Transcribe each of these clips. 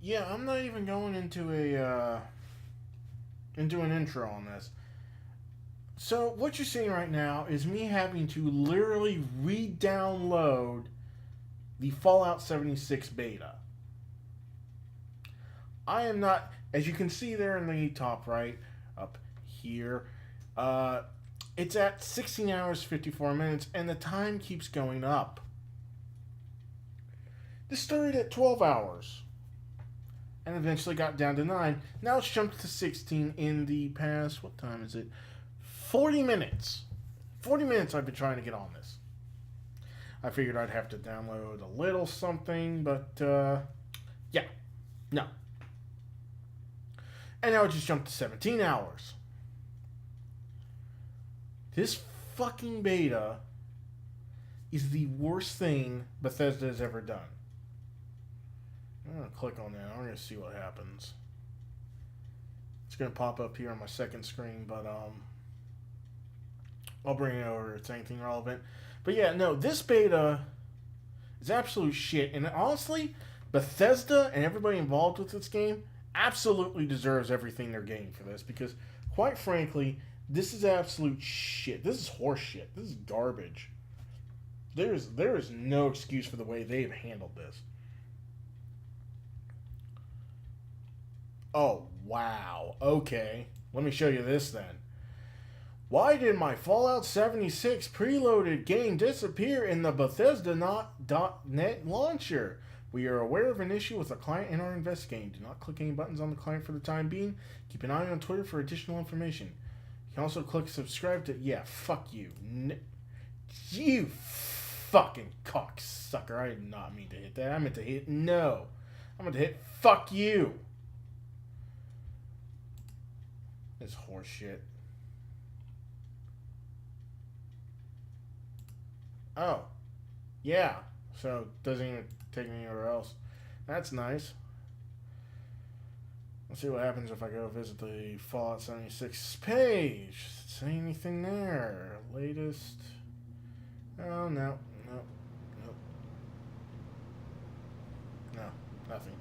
Yeah, I'm not even going into an intro on this. So what you're seeing right now is me having to literally re-download the Fallout 76 beta. I am not, as you can see there in the top right, up here, uh, it's at 16 hours 54 minutes, and the time keeps going up. This started at 12 hours and eventually got down to 9. Now it's jumped to 16 in the past, what time is it? 40 minutes. 40 minutes I've been trying to get on this. I figured I'd have to download a little something, but yeah, no. And now it just jumped to 17 hours. This fucking beta is the worst thing Bethesda has ever done. I'm going to click on that. I'm going to see what happens. It's going to pop up here on my second screen, but I'll bring it over if it's anything relevant. But yeah, no, this beta is absolute shit. And honestly, Bethesda and everybody involved with this game absolutely deserves everything they're getting for this. Because, quite frankly, this is absolute shit. This is horse shit. This is garbage. There is no excuse for the way they've handled this. Oh, wow. Okay. Let me show you this then. Why did my Fallout 76 preloaded game disappear in the Bethesda .net launcher? We are aware of an issue with the client and are investigating. Do not click any buttons on the client for the time being. Keep an eye on Twitter for additional information. You can also click subscribe to... Yeah, fuck you. You fucking cocksucker. I did not mean to hit that. I meant to hit no. I meant to hit fuck you. This horse shit. Oh. Yeah. So it doesn't even take me anywhere else. That's nice. Let's see what happens if I go visit the Fallout 76 page. Say anything there? Latest. Oh, no. No. No. No. Nothing.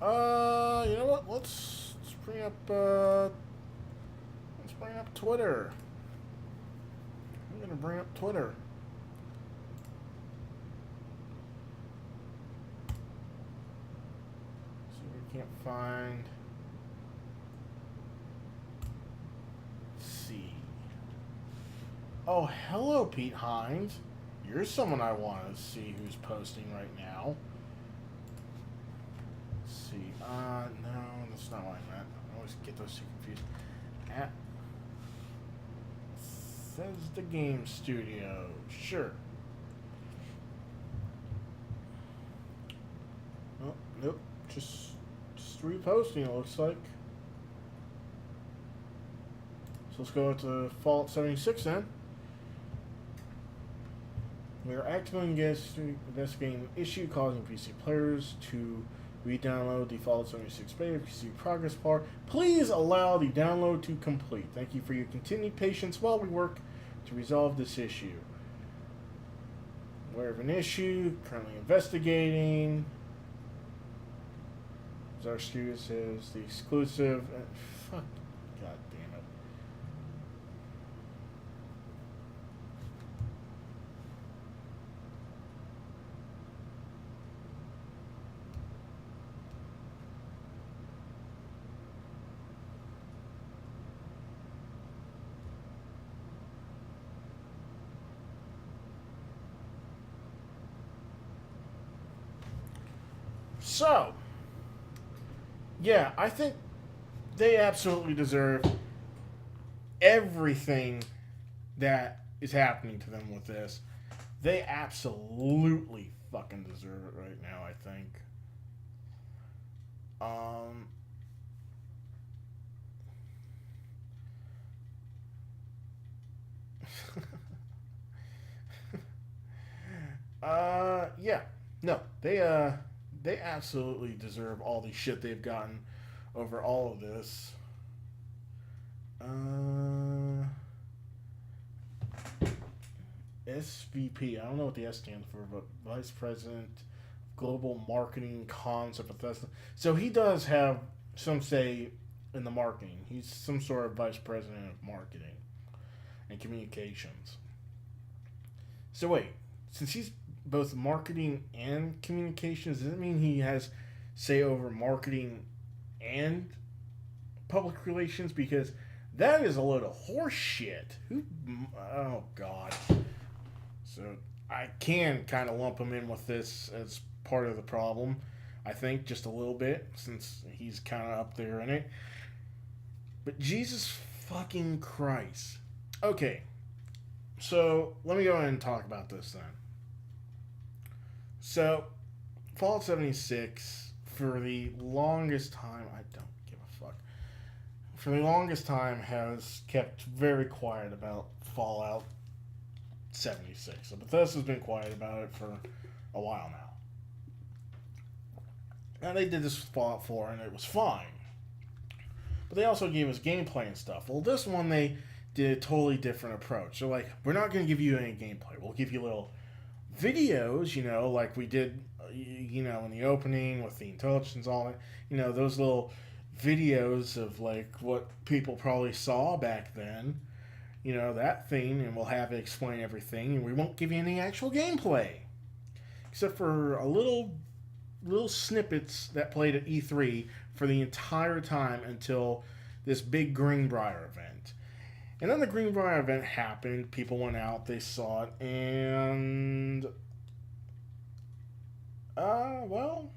You know what? Let's bring up, let's bring up Twitter. I'm gonna bring up Twitter. See if we can't find. Let's see. Oh, hello, Pete Hines. You're someone I want to see who's posting right now. Let's see. No, that's not what I meant. I always get those two confused. At says the game studio. Sure. Oh, nope. Just reposting, it looks like. So let's go to Fallout 76 then. We are actively investigating an issue causing PC players to re-download the Fallout 76 beta. If you see progress bar, please allow the download to complete. Thank you for your continued patience while we work to resolve this issue. Aware of an issue, currently investigating. As our studio says, the exclusive. Fuck. God damn it. So, yeah, I think they absolutely deserve everything that is happening to them with this. They absolutely fucking deserve it right now, I think. Um, yeah. No, they absolutely deserve all the shit they've gotten over all of this. SVP. I don't know what the S stands for, but Vice President global marketing cons of Bethesda. So he does have some say in the marketing. He's some sort of vice president of marketing and communications. So wait, since he's both marketing and communications, does that mean he has say over marketing and public relations? Because that is a load of horse shit. Who? Oh God. So I can kind of lump him in with this as part of the problem. I think just a little bit since he's kind of up there in it. But Jesus fucking Christ. Okay, so let me go ahead and talk about this then. So Fallout 76 for the longest time, I don't give a fuck. For the longest time has kept very quiet about Fallout 76. So Bethesda's been quiet about it for a while now. Now they did this with Fallout 4 and it was fine. But they also gave us gameplay and stuff. Well, this one they did a totally different approach. So like, we're not going to give you any gameplay. We'll give you little videos, like we did, in the opening with the intelligence on it. Those little videos of like what people probably saw back then. That thing, and we'll have it explain everything, and we won't give you any actual gameplay. Except for a little snippets that played at E3 for the entire time until this big Greenbrier event. And then the Greenbrier event happened, people went out, they saw it, and well,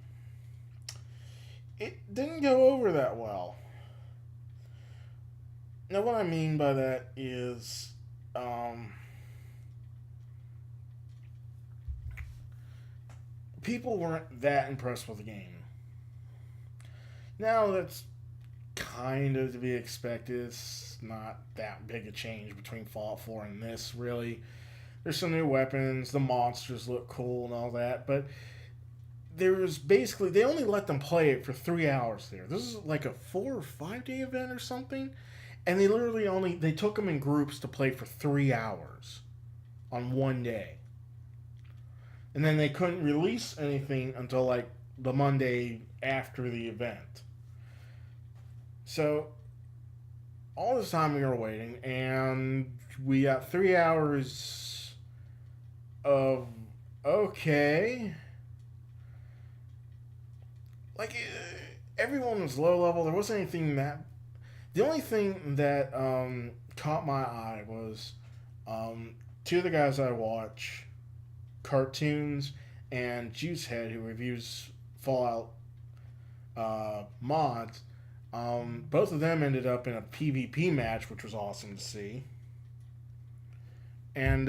it didn't go over that well. Now, what I mean by that is, people weren't that impressed with the game. Now, that's kind of to be expected. It's not that big a change between Fallout 4 and this, really. There's some new weapons, the monsters look cool and all that, but there's basically, they only let them play it for 3 hours there. This is like a 4 or 5 day event or something. And they literally they took them in groups to play for 3 hours on one day. And then they couldn't release anything until like the Monday after the event. So, all this time we were waiting, and we got 3 hours of, okay. Like, everyone was low level. There wasn't anything that... The only thing that caught my eye was two of the guys I watch, Cartoons and Juicehead, who reviews Fallout mods. Both of them ended up in a PvP match, which was awesome to see. And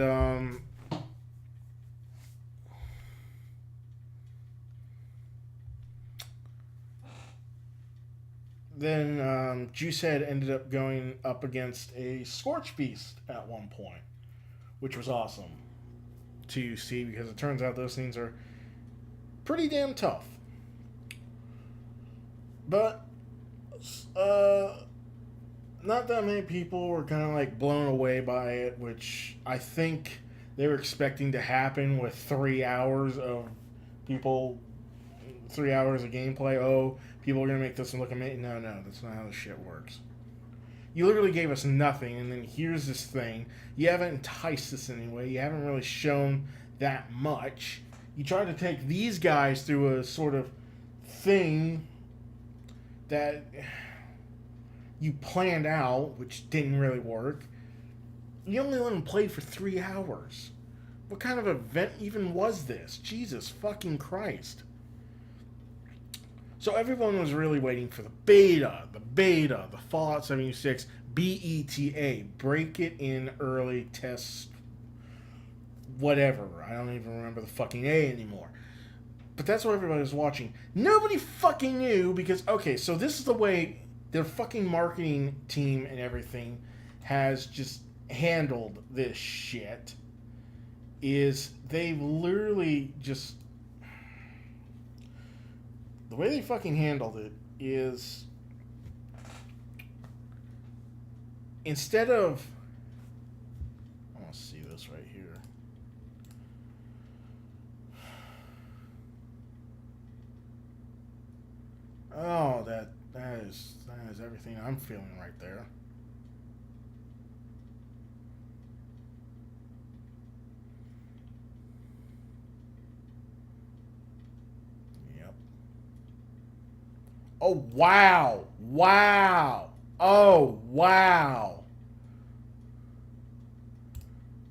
then Juicehead ended up going up against a Scorch Beast at one point, which was awesome to see because it turns out those things are pretty damn tough. But not that many people were kind of like blown away by it, which I think they were expecting to happen with 3 hours of people, 3 hours of gameplay. Oh, people are going to make this look amazing. No, that's not how this shit works. You literally gave us nothing, and then here's this thing. You haven't enticed us in any way. You haven't really shown that much. You tried to take these guys through a sort of thing that you planned out, which didn't really work. You only let them play for 3 hours. What kind of event even was this? Jesus fucking Christ. So everyone was really waiting for the beta, the Fallout 76 B.E.T.A. Break it in early test, whatever. I don't even remember the fucking A anymore. But that's what everybody was watching. Nobody fucking knew because, okay, so this is the way their fucking marketing team and everything has just handled this shit. Is they've literally just... The way they fucking handled it is... Instead of... I want to see this right here. Oh, that is everything I'm feeling right there. Yep. Oh wow. Wow. Oh wow.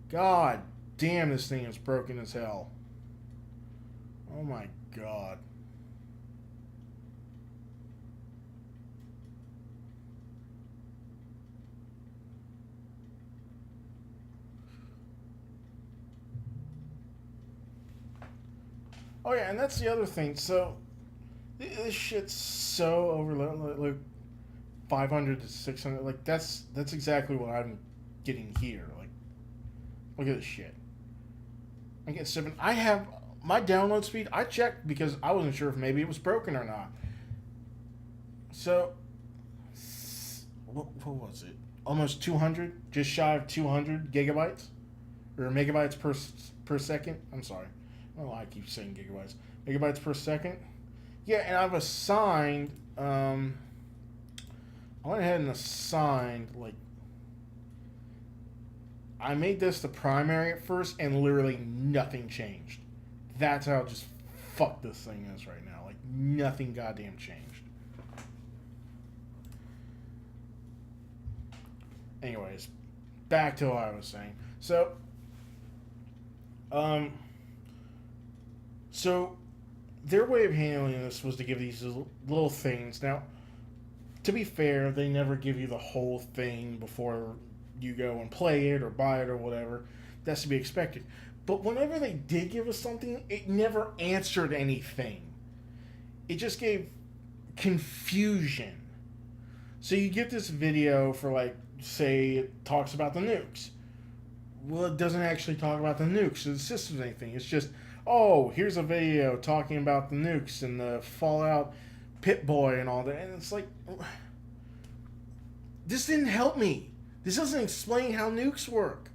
God damn, this thing is broken as hell. Oh my god. Oh yeah, and that's the other thing. So this shit's so overloaded. Like 500 to 600. Like that's exactly what I'm getting here. Like, look at this shit. I get 7. I have my download speed. I checked because I wasn't sure if maybe it was broken or not. So, what was it? Almost 200, just shy of 200 gigabytes or megabytes per second. I'm sorry. Oh, I keep saying gigabytes. Megabytes per second. Yeah, and I've assigned. I went ahead and assigned like I made this the primary at first, and literally nothing changed. That's how just fucked this thing is right now. Like nothing goddamn changed. Anyways, back to what I was saying. Um, so their way of handling this was to give these little things. Now, to be fair, they never give you the whole thing before you go and play it or buy it or whatever. That's to be expected. But whenever they did give us something, it never answered anything. It just gave confusion. So you get this video for like, say, it talks about the nukes. Well, it doesn't actually talk about the nukes or the systems or anything. It's just, oh, here's a video talking about the nukes and the Fallout Pip-Boy and all that. And it's like, this didn't help me. This doesn't explain how nukes work.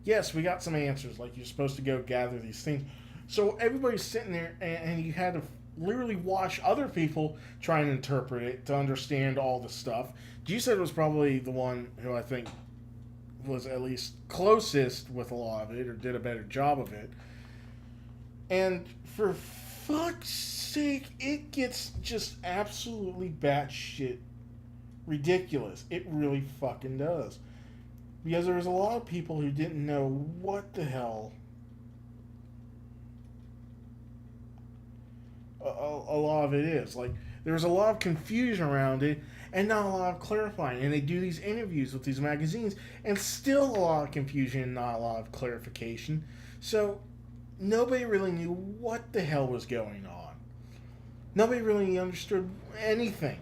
Yes, we got some answers, like you're supposed to go gather these things. So everybody's sitting there, and you had to literally watch other people try and interpret it to understand all the stuff. G said was probably the one who I think was at least closest with a lot of it, or did a better job of it. And for fuck's sake, it gets just absolutely batshit ridiculous. It really fucking does. Because there was a lot of people who didn't know what the hell a lot of it is. Like, there was a lot of confusion around it and not a lot of clarifying. And they do these interviews with these magazines and still a lot of confusion and not a lot of clarification. So, nobody really knew what the hell was going on. Nobody really understood anything.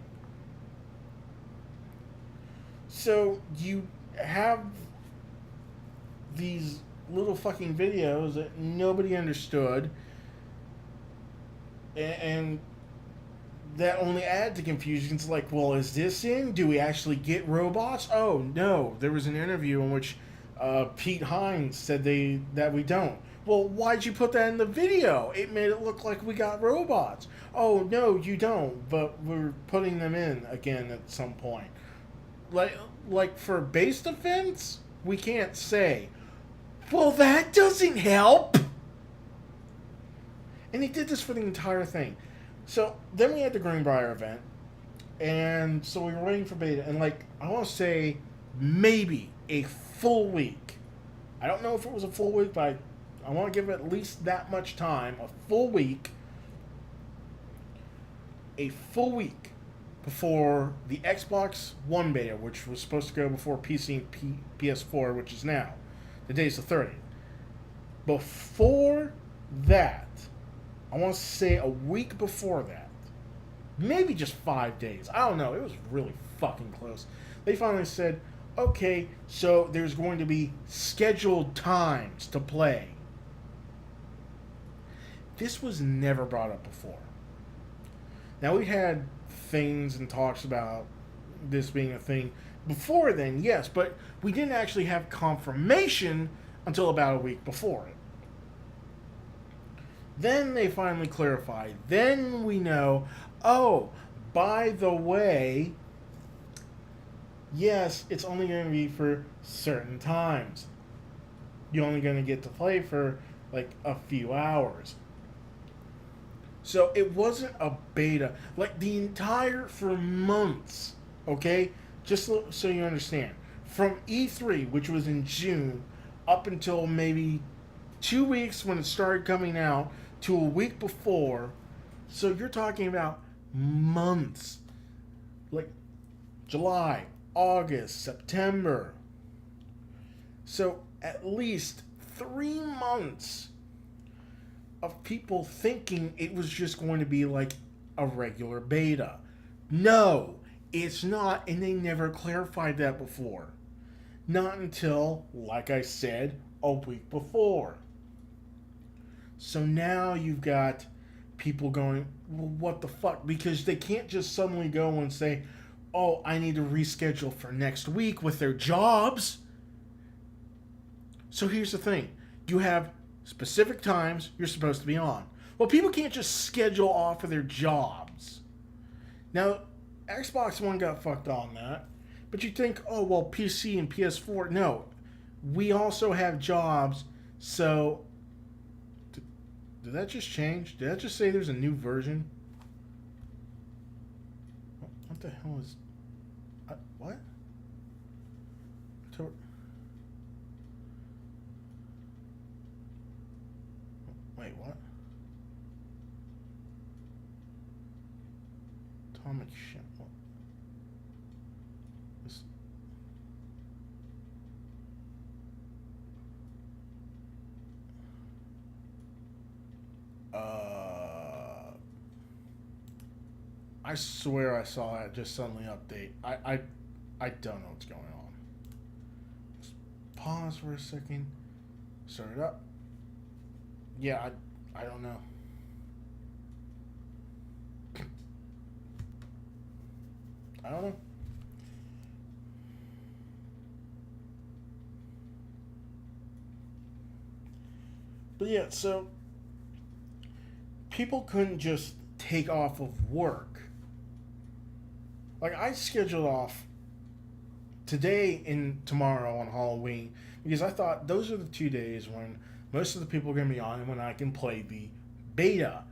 So, you have these little fucking videos that nobody understood, and that only add to confusion. It's like, well, is this in? Do we actually get robots? Oh no, there was an interview in which Pete Hines said that we don't. Well, why'd you put that in the video? It made it look like we got robots. Oh no, you don't, but we're putting them in again at some point. Like for base defense, we can't say, well, that doesn't help. And he did this for the entire thing. So then we had the Greenbrier event, and so we were waiting for beta, and like I want to say maybe a full week. I don't know if it was a full week, but I want to give it at least that much time, a full week. A full week before the Xbox One beta, which was supposed to go before PC and PS4, which is now. The day's the 30th. Before that, I want to say a week before that, maybe just 5 days. I don't know. It was really fucking close. They finally said, okay, so there's going to be scheduled times to play. This was never brought up before. Now, we had things and talks about this being a thing before then, yes, but we didn't actually have confirmation until about a week before it. Then they finally clarified. Then we know, oh, by the way, yes, it's only going to be for certain times. You're only going to get to play for like a few hours. So it wasn't a beta. Like the entire, for months, okay? Just so you understand. From E3, which was in June, up until maybe 2 weeks when it started coming out, to a week before. So you're talking about months. Like July, August, September. So at least 3 months of people thinking it was just going to be like a regular beta. No, it's not, and they never clarified that before. Not until, like I said, a week before. So now you've got people going, well, what the fuck? Because they can't just suddenly go and say, oh, I need to reschedule for next week with their jobs. So here's the thing. You have specific times you're supposed to be on. Well, people can't just schedule off of their jobs. Now, Xbox One got fucked on that. But you think, oh, well, PC and PS4. No. We also have jobs. So, did that just change? Did that just say there's a new version? What the hell is... what? Wait, what? Atomic shit. What? This... I swear I saw that just suddenly update. I don't know what's going on. Let's pause for a second. Start it up. Yeah, I don't know. I don't know. But yeah, so people couldn't just take off of work. Like I scheduled off today and tomorrow on Halloween because I thought those are the 2 days when most of the people are going to be on and when I can play the beta.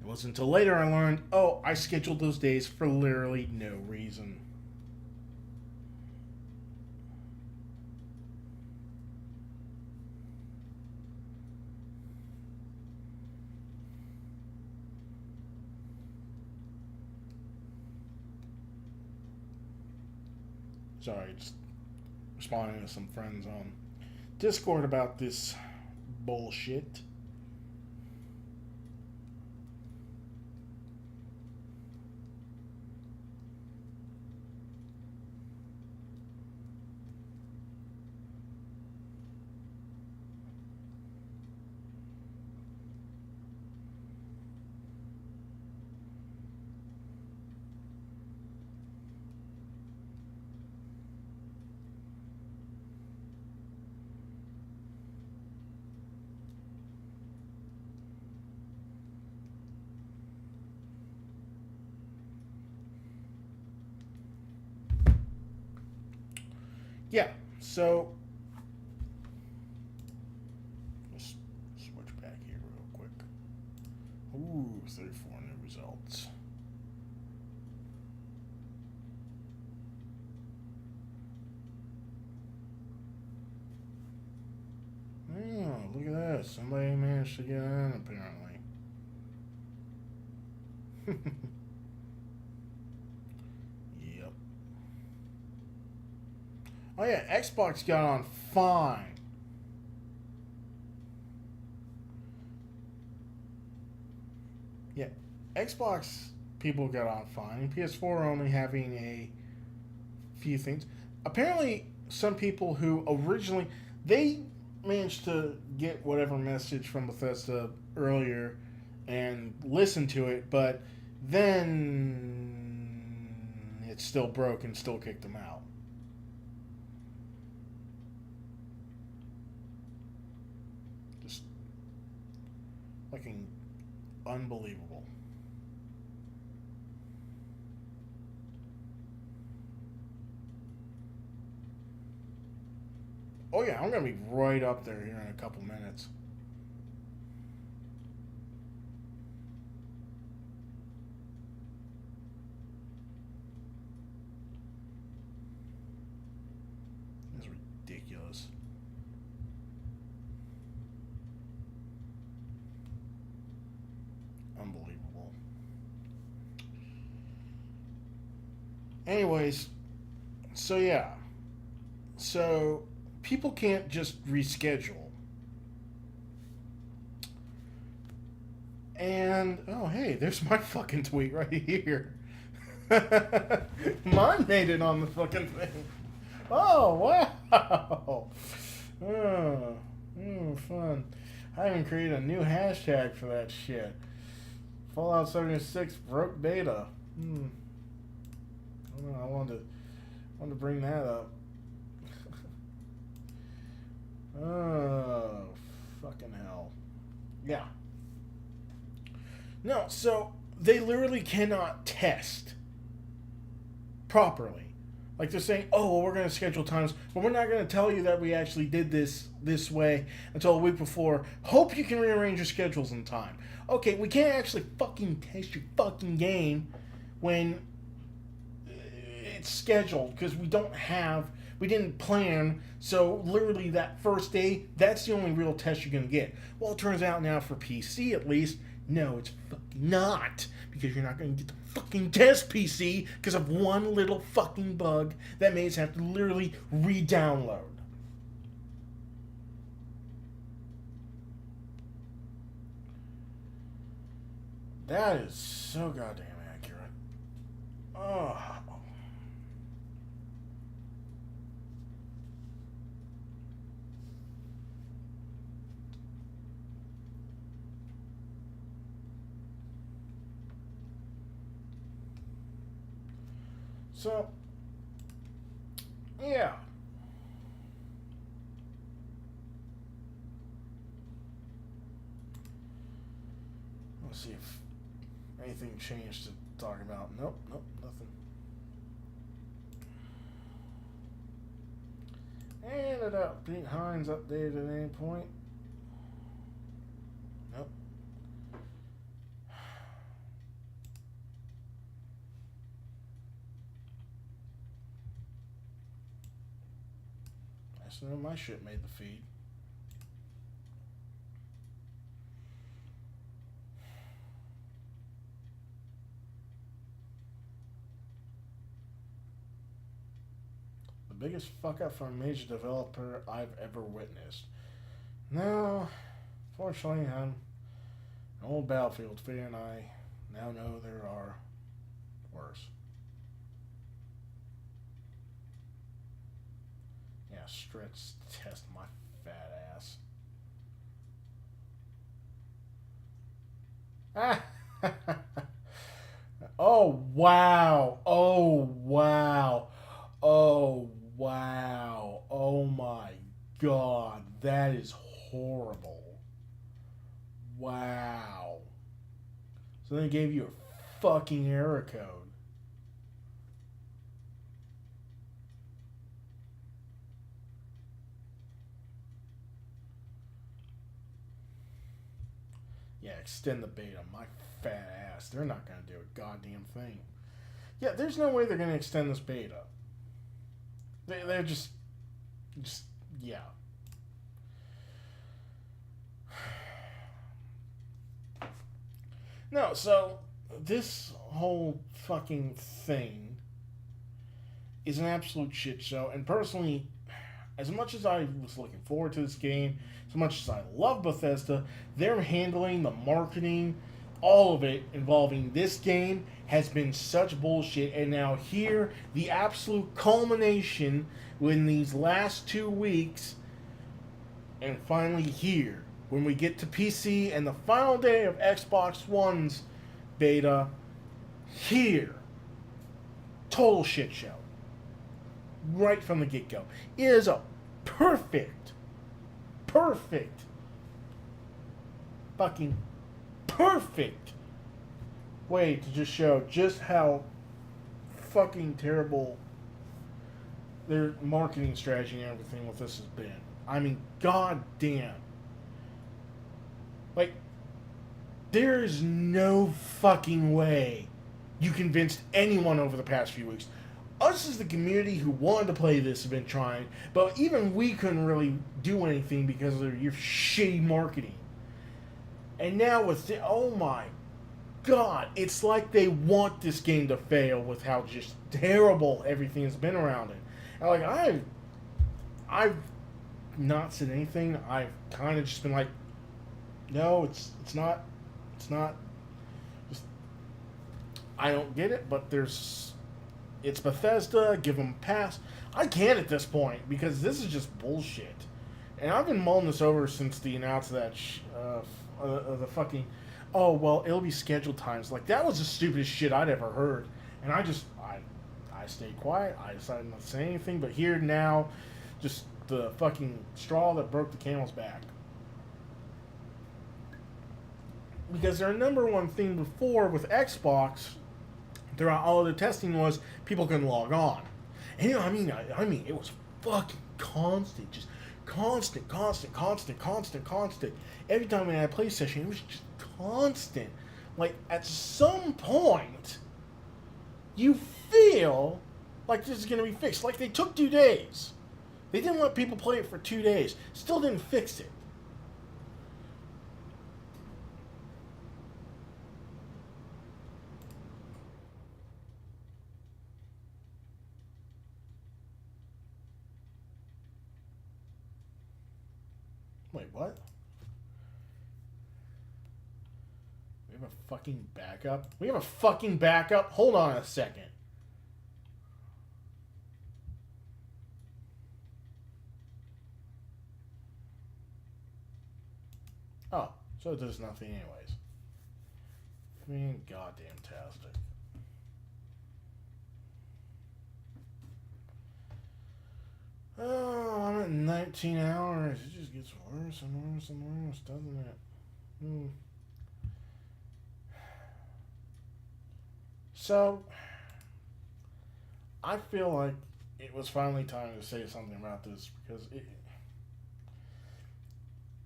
It wasn't until later I learned, oh, I scheduled those days for literally no reason. Sorry, just responding to some friends on Discord about this bullshit. Yeah, so let's switch back here real quick. Ooh, 34 new results. Oh, look at that. Somebody managed to get in, apparently. Yep. Oh, yeah, Xbox got on fine. Yeah, Xbox people got on fine. PS4 only having a few things. Apparently, some people who originally they managed to get whatever message from Bethesda earlier and listen to it, but then it still broke and still kicked them out. Just fucking unbelievable. Oh yeah, I'm gonna be right up there here in a couple minutes. It's ridiculous. Unbelievable. Anyways, so yeah. So people can't just reschedule. And oh hey, there's my fucking tweet right here. Mine made it on the fucking thing. Oh wow. Oh, fun. I even created a new hashtag for that shit. Fallout 76 broke beta. I don't know, I wanted to bring that up. Oh, fucking hell. Yeah. No, so they literally cannot test properly. Like they're saying, oh, well, we're going to schedule times, but we're not going to tell you that we actually did this way until a week before. Hope you can rearrange your schedules in time. Okay, we can't actually fucking test your fucking game when it's scheduled because we didn't plan. So literally that first day, that's the only real test you're going to get. Well, it turns out now for PC at least, no, it's fucking not. Because you're not going to get the fucking test PC because of one little fucking bug that made us have to literally re-download. That is so goddamn accurate. Oh. So, yeah. Let's see if anything changed to talk about. Nope, nothing. And it up. Pete Hines updated at any point. Nope. So my shit made the feed. The biggest fuck up from a major developer I've ever witnessed. No, fortunately, I'm an old Battlefield fan. I now know there are worse. Yeah, stretch test my fat ass. Oh wow. Oh wow. Oh wow. Oh my god. That is horrible. Wow. So they gave you a fucking error code. Yeah, extend the beta. My fat ass. They're not going to do a goddamn thing. Yeah, there's no way they're going to extend this beta. They're just, yeah. No, so this whole fucking thing is an absolute shit show. And personally, as much as I was looking forward to this game, as much as I love Bethesda, they're handling the marketing, all of it involving this game has been such bullshit. And now here, the absolute culmination in these last 2 weeks, and finally here, when we get to PC and the final day of Xbox One's beta, here, total shit show. Right from the get-go. It is a perfect, fucking perfect way to just show just how fucking terrible their marketing strategy and everything with this has been. I mean, god damn. Like, there is no fucking way you convinced anyone over the past few weeks. Us as the community who wanted to play this have been trying, but even we couldn't really do anything because of your shitty marketing. And now with the, oh my god, it's like they want this game to fail with how just terrible everything has been around it. And like I've not said anything. I've kind of just been like, no, it's not. Just, I don't get it, but it's Bethesda. Give them a pass. I can't at this point because this is just bullshit. And I've been mulling this over since the announcement that the fucking, oh well, it'll be scheduled times. Like that was the stupidest shit I'd ever heard. And I stayed quiet. I decided not to say anything. But here now, just the fucking straw that broke the camel's back. Because their number one thing before with Xbox, throughout all of the testing, was people couldn't log on. And you know, I mean, it was fucking constant, just constant. Every time we had a play session, it was just constant. Like at some point, you feel like this is gonna be fixed. Like they took 2 days. They didn't let people play it for 2 days. Still didn't fix it. Wait, what? We have a fucking backup? We have a fucking backup? Hold on a second. Oh, so it does nothing anyways. I mean, goddamn tastic. Oh, I'm at 19 hours. It just gets worse and worse and worse, doesn't it? So, I feel like it was finally time to say something about this because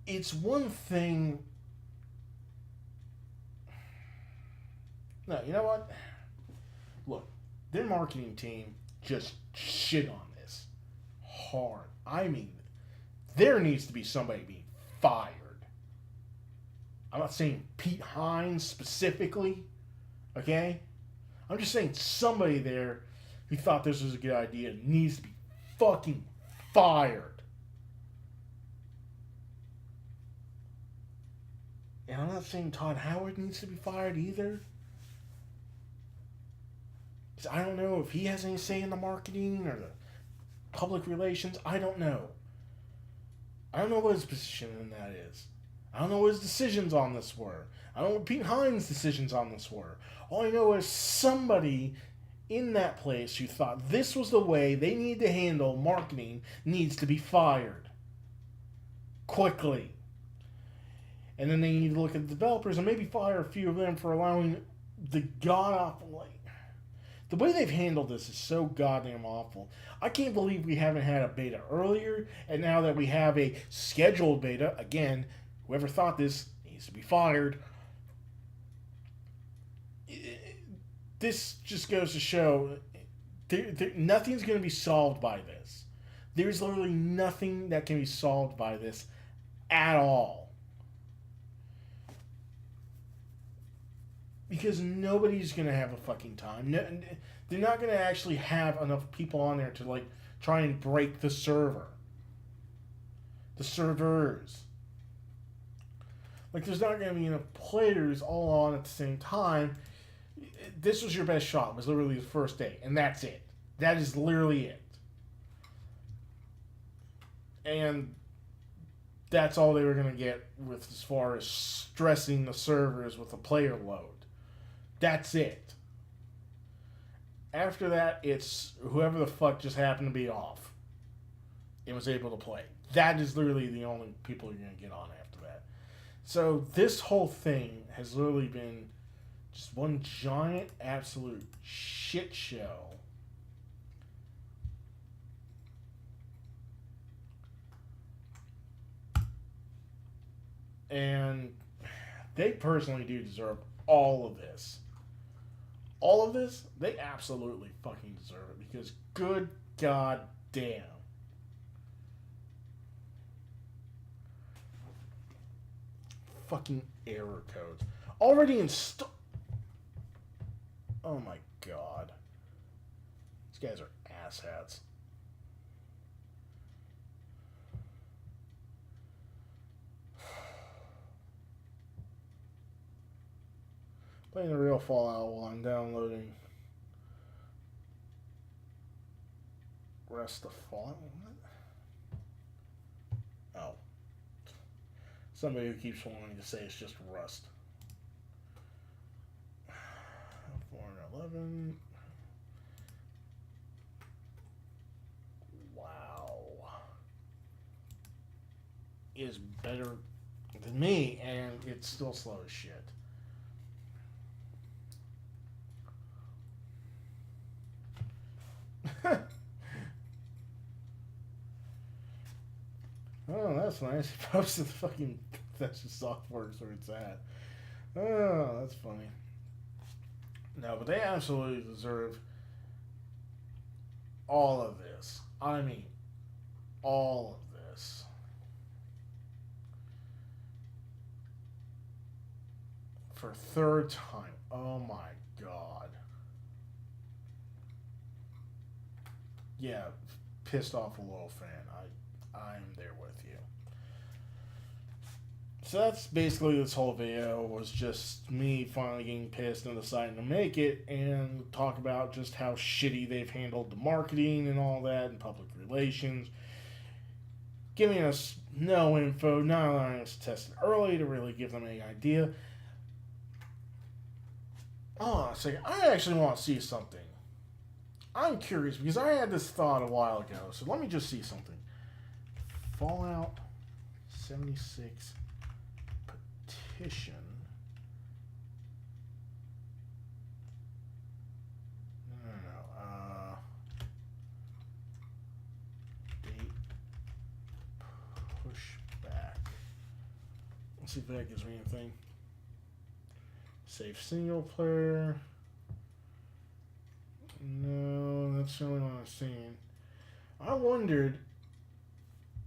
it's one thing. No, you know what? Look, their marketing team just shit on this hard. I mean, there needs to be somebody being fired. I'm not saying Pete Hines specifically, okay? I'm just saying somebody there who thought this was a good idea needs to be fucking fired. And I'm not saying Todd Howard needs to be fired either. Because I don't know if he has any say in the marketing or the public relations. I don't know. I don't know what his position in that is. I don't know what his decisions on this were. I don't know what Pete Hines' decisions on this were. All I know is somebody in that place who thought this was the way they need to handle marketing needs to be fired. Quickly. And then they need to look at the developers and maybe fire a few of them for allowing the god-awful, like, the way they've handled this is so goddamn awful. I can't believe we haven't had a beta earlier, and now that we have a scheduled beta, again, whoever thought this needs to be fired. This just goes to show nothing's going to be solved by this. There's literally nothing that can be solved by this at all. Because nobody's going to have a fucking time. No, they're not going to actually have enough people on there to, like, try and break the server. The servers. Like, there's not going to be enough players all on at the same time. This was your best shot. It was literally the first day. And that's it. That is literally it. And that's all they were going to get with as far as stressing the servers with a player load. That's it. After that, it's whoever the fuck just happened to be off and was able to play. That is literally the only people you're going to get on after that. So this whole thing has literally been just one giant absolute shit show. And they personally do deserve all of this. All of this, they absolutely fucking deserve it because good god damn. Fucking error codes. Already installed. Oh my god. These guys are asshats. Playing the real Fallout while I'm downloading rest of Fallout. What? Oh. Somebody who keeps wanting to say it's just Rust. 411. Wow. Is better than me, and it's still slow as shit. Oh, that's nice. He posted the fucking Bethesda Softworks where it's at. Oh, that's funny. No, but they absolutely deserve all of this. I mean, all of this. For a third time. Oh my god. Yeah, pissed off a little fan. I'm there with you. So that's basically this whole video was just me finally getting pissed and deciding to make it and talk about just how shitty they've handled the marketing and all that and public relations. Giving us no info, not allowing us to test it early to really give them any idea. Hold on a second. I actually want to see something. I'm curious because I had this thought a while ago. So let me just see something. Fallout 76 petition. No. Date pushback. Let's see if that gives me anything. Save single player. No, that's the only one I've seen. I wondered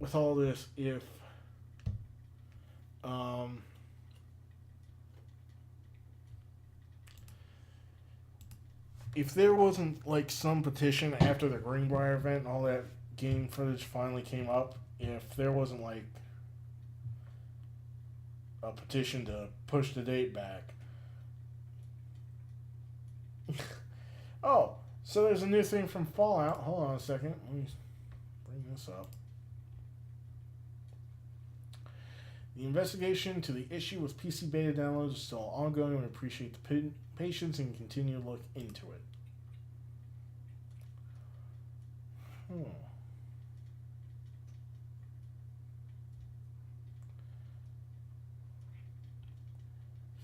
with all this if there wasn't like some petition after the Greenbrier event and all that game footage finally came up, if there wasn't like a petition to push the date back. Oh, so there's a new thing from Fallout. Hold on a second. Let me bring this up. The investigation to the issue with PC beta downloads is still ongoing. We appreciate the patience and continue to look into it.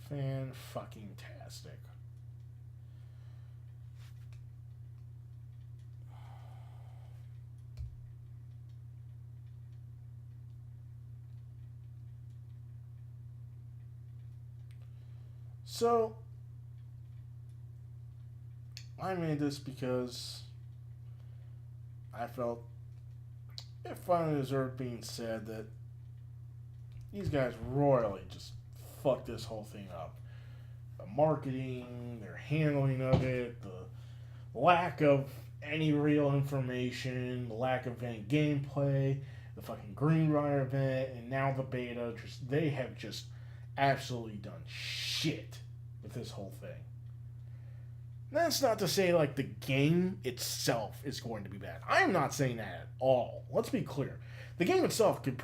Fan-fucking-tastic. So, I made this because I felt it finally deserved being said that these guys royally just fucked this whole thing up. The marketing, their handling of it, the lack of any real information, the lack of any gameplay, the fucking Greenbrier event, and now the beta. They have just absolutely done shit with this whole thing. That's not to say like the game itself is going to be bad. I am not saying that at all. Let's be clear. The game itself could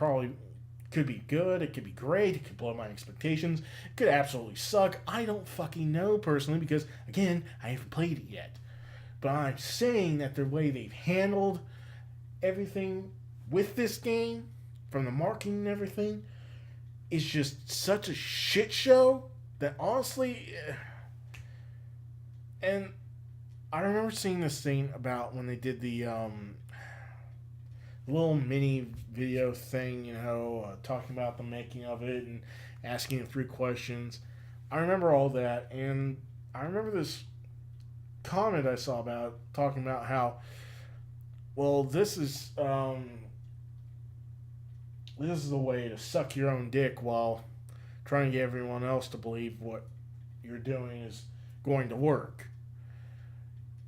be good, it could be great, it could blow my expectations, it could absolutely suck. I don't fucking know personally because again, I haven't played it yet. But I'm saying that the way they've handled everything with this game, from the marketing and everything, is just such a shit show that honestly, and I remember seeing this thing about when they did the little mini video thing, talking about the making of it, and asking him 3 questions. I remember all that, and I remember this comment I saw about talking about how, well, this is a way to suck your own dick while trying to get everyone else to believe what you're doing is going to work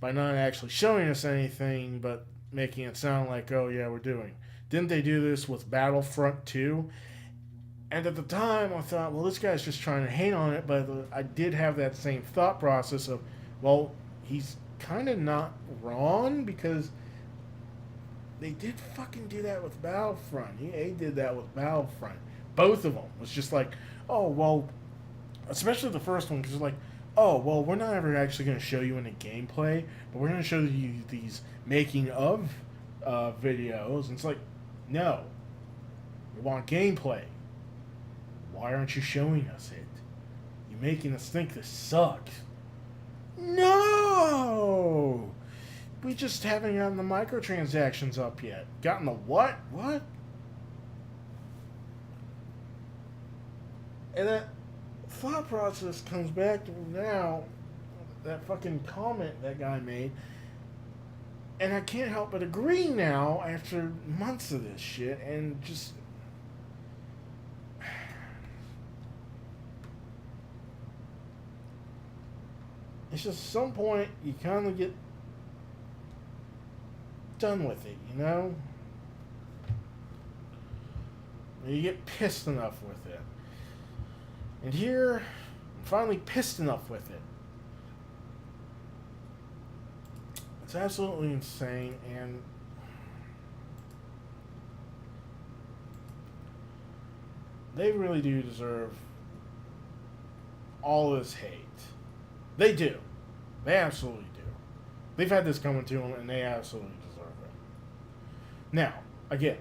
by not actually showing us anything but making it sound like, oh yeah, we're doing. Didn't they do this with Battlefront 2? And at the time, I thought, well, this guy's just trying to hate on it, but I did have that same thought process of, well, he's kind of not wrong because they did fucking do that with Battlefront. EA did that with Battlefront. Both of them. It's just like, oh, well, especially the first one, because it's like, oh, well, we're not ever actually going to show you any gameplay, but we're going to show you these making of videos. And it's like, no. We want gameplay. Why aren't you showing us it? You're making us think this sucks. No! We just haven't gotten the microtransactions up yet. Gotten the what? What? And that thought process comes back to now, that fucking comment that guy made. And I can't help but agree now after months of this shit and just... It's just at some point you kind of get done with it, you know? You get pissed enough with it. And here, I'm finally pissed enough with it. It's absolutely insane, and they really do deserve all this hate. They do. They absolutely do. They've had this coming to them, and they absolutely deserve it. Now, again,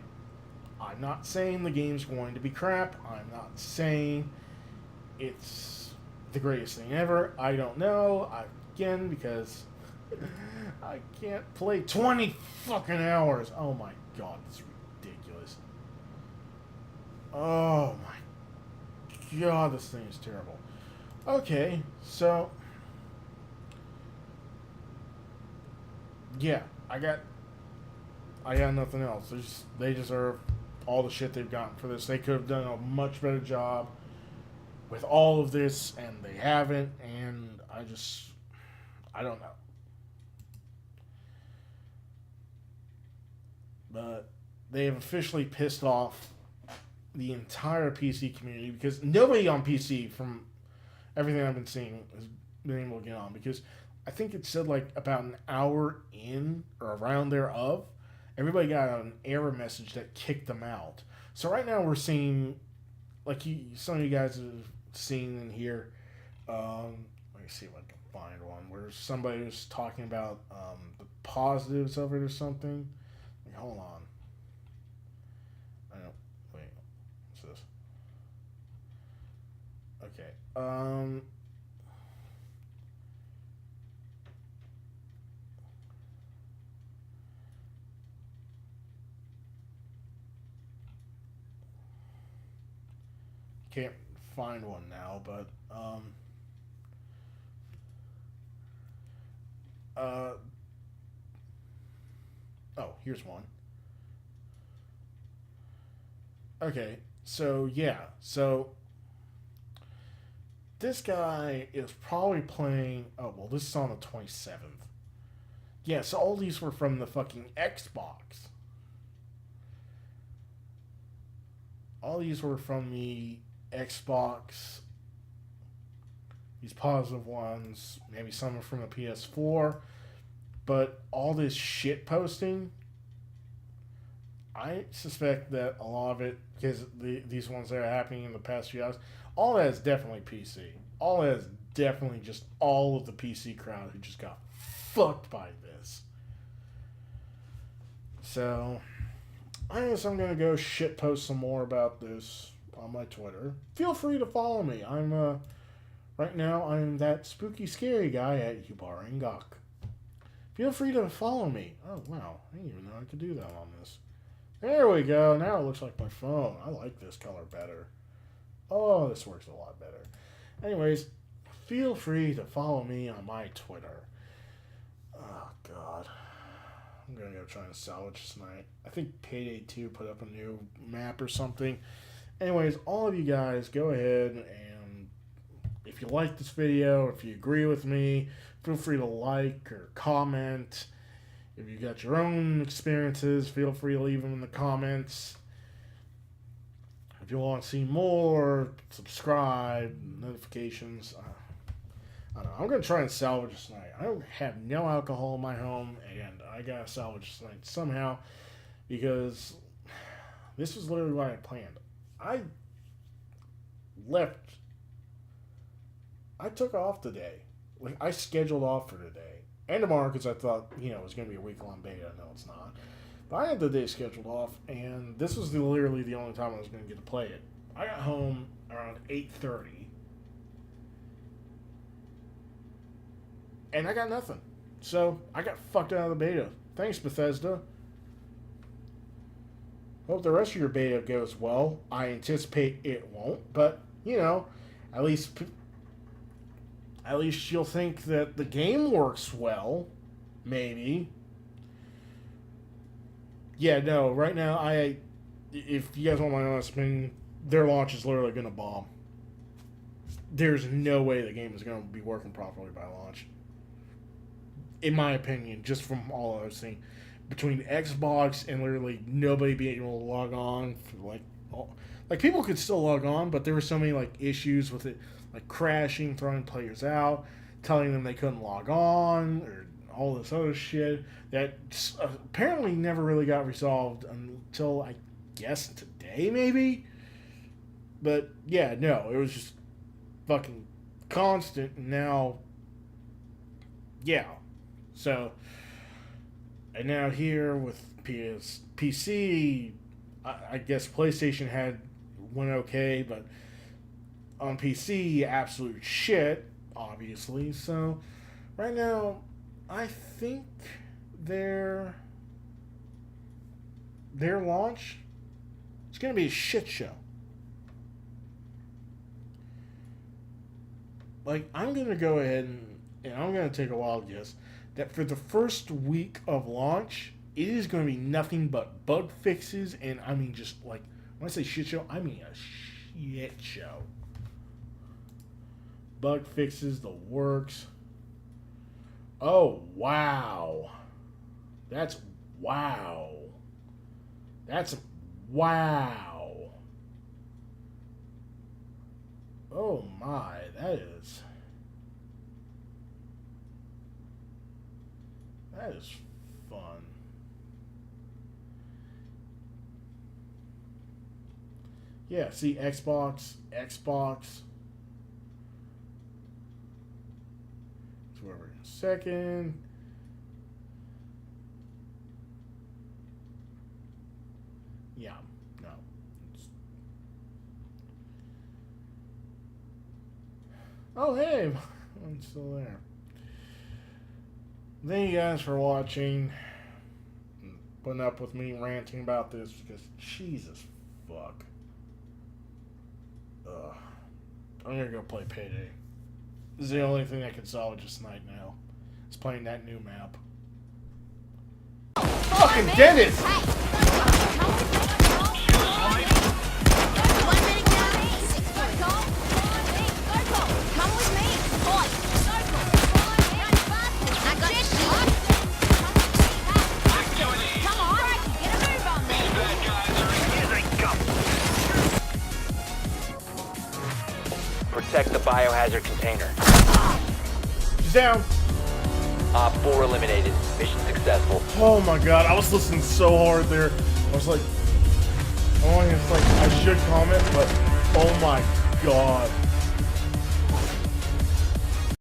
I'm not saying the game's going to be crap. I'm not saying it's the greatest thing ever. I don't know. Again, because I can't play 20 fucking hours. Oh my god, it's ridiculous. Oh my god, this thing is terrible. Okay, so... Yeah, I got nothing else. They deserve all the shit they've gotten for this. They could have done a much better job with all of this, and they haven't, and I don't know. But they have officially pissed off the entire PC community because nobody on PC, from everything I've been seeing, has been able to get on because I think it said like about an hour in or around thereof, everybody got an error message that kicked them out. So right now we're seeing, like some of you guys have seen in here, let me see if I can find one, where somebody was talking about the positives of it or something. Like, hold on. I don't, wait, what's this? Okay. Can't find one now, but oh, here's one. Okay, so yeah, so this guy is probably playing. Oh well, this is on the 27th. Yeah, so all these were from the fucking Xbox. All these were from the Xbox. These positive ones, maybe some are from the PS4, but all this shit posting, I suspect that a lot of it, because these ones that are happening in the past few hours, all that is definitely PC. All that is definitely just all of the PC crowd who just got fucked by this. So, I guess I'm going to go shit post some more about this on my Twitter. Feel free to follow me. Right now, I'm that spooky, scary guy at Yubar Reingok. Feel free to follow me. Oh, wow. I didn't even know I could do that on this. There we go. Now it looks like my phone. I like this color better. Oh, this works a lot better. Anyways, feel free to follow me on my Twitter. Oh, God. I'm going to go try and salvage tonight. I think Payday 2 put up a new map or something. Anyways, all of you guys, go ahead and if you like this video, if you agree with me, feel free to like or comment. If you got your own experiences, feel free to leave them in the comments. If you want to see more, subscribe, notifications. I don't know. I'm going to try and salvage this tonight. I don't have no alcohol in my home, and I got to salvage tonight somehow because this was literally what I planned. I took off today. Like, I scheduled off for today and tomorrow because I thought, it was going to be a week-long beta. No, it's not. But I had the day scheduled off, and this was literally the only time I was going to get to play it. I got home around 8:30, and I got nothing. So, I got fucked out of the beta. Thanks, Bethesda. Hope the rest of your beta goes well. I anticipate it won't, but, at least you'll think that the game works well. Maybe. Yeah, no, right now, if you guys want my honest opinion, their launch is literally going to bomb. There's no way the game is going to be working properly by launch. In my opinion, just from all I've seen. Between Xbox and literally nobody being able to log on, like people could still log on, but there were so many issues with it, like crashing, throwing players out, telling them they couldn't log on, or all this other shit that apparently never really got resolved until I guess today, maybe. But yeah, no, it was just fucking constant. And now, yeah, so. And now here with PC, I guess PlayStation went okay, but on PC, absolute shit, obviously. So right now, I think their launch is going to be a shit show. I'm going to go ahead and I'm going to take a wild guess that for the first week of launch, it is going to be nothing but bug fixes, and I mean just when I say shit show, I mean a shit show. Bug fixes, the works. Oh, wow. That's wow. That's wow. Oh my, that is fun. Yeah, see, Xbox. So we're in a second. Yeah, no. Oh, hey, I'm still there. Thank you guys for watching, and putting up with me ranting about this because Jesus fuck. I'm gonna go play Payday. This is the only thing I can salvage this night now. It's playing that new map. Fucking Dennis! Protect the biohazard container. She's down. Op 4 eliminated. Mission successful. Oh my god, I was listening so hard there. I was like, I should comment, but oh my god.